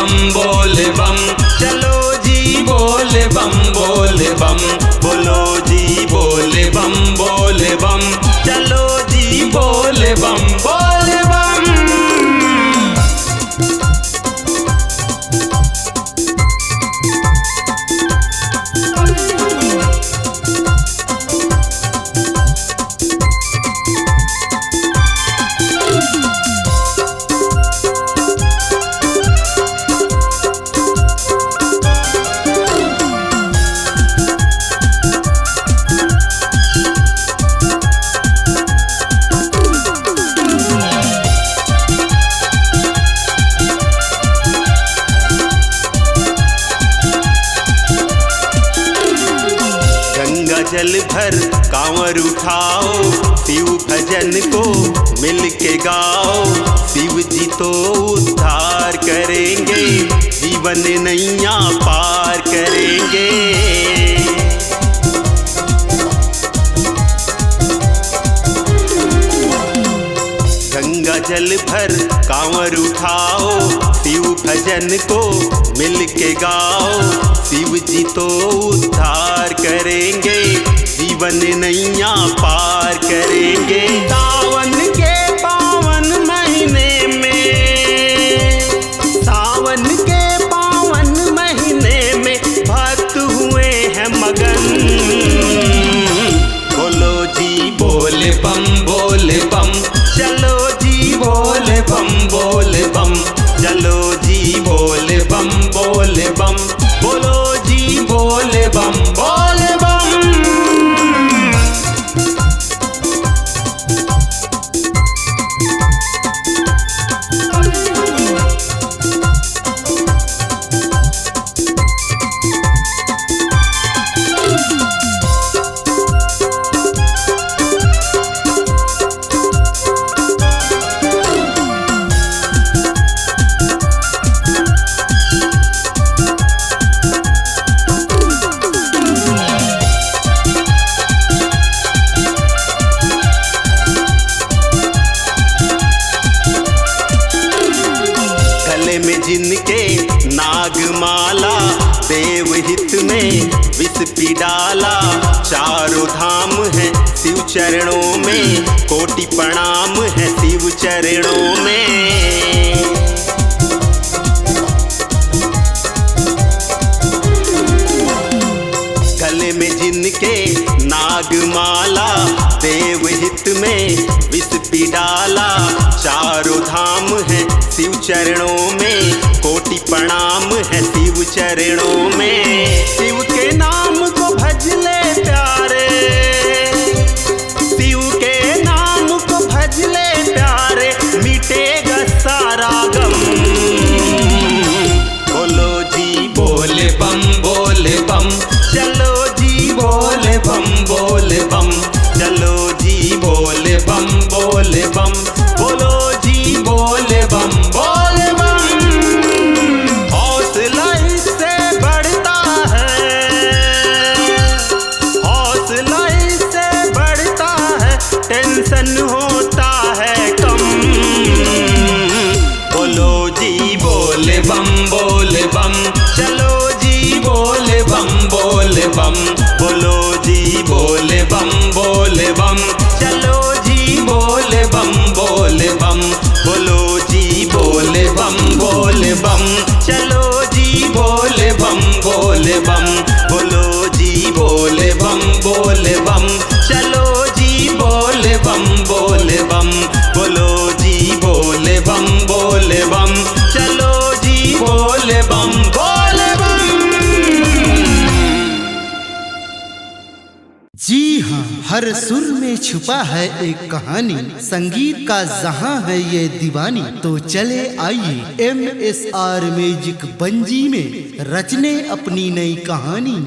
बम बोले बम, चलो जी बोले बम बोले बम, बोलो जी बोले बम बोले बम, चलो जी बोले बम बोले बम। जल भर कांवर उठाओ, शिव भजन को मिल के गाओ, शिव जी तो उद्धार करेंगे, जीवन नैया पार करेंगे। गंगा जल भर कांवर उठाओ, शिव भजन को मिल के गाओ, शिव जी तो उद्धार करेंगे, जीवन नैया पार करेंगे। सावन के पावन महीने में, सावन के पावन महीने में भक्त हुए हैं मगन, बोलो जी बोले बम बोले बम, चलो जी बोले बम बोले बम, चलो जी बोले बम बोले बम, बोलो जी बोले बम बोले बम। जिनके नागमाला देवहित में विष पी डाला, चारों धाम है शिव चरणों में, कोटि प्रणाम है शिव चरणों में। गले में जिनके नागमाला देवहित में विष पी डाला, चारों धाम है शिव चरणों में, कोटि प्रणाम है शिव चरणों में। शिव के नाम को भज ले प्यारे, शिव के नाम को भज ले प्यारे, मिटेगा सारा गम, बोलो जी बोले बम बोले बम, चलो जी बोले बम बोले बम, चलो जी बोले बम बोले बम, बोलो जी बोले बम बोले बम। हौसला इससे बढ़ता है, हौसला इससे बढ़ता है, टेंशन होता है कम, बोलो जी बोले बम बोले बम, चलो जी बोले बम बोले बम, बोलो जी बोले बम बोले बम, चलो जी बोले बम बोले बम, बोलो जी बोले बम बोले बम, चलो जी बोले बम बोले बम, बोलो जी बोले बम बोले बम, चलो जी बोले बम बोले बम, बोलो जी बोले बम बोले बम, चलो जी बोले बम बोले बम। जी हाँ, हर सुर में छुपा है एक कहानी, संगीत का जहां है ये दीवानी। तो चले आइए MSR म्यूजिक बंजी में रचने अपनी नई कहानी।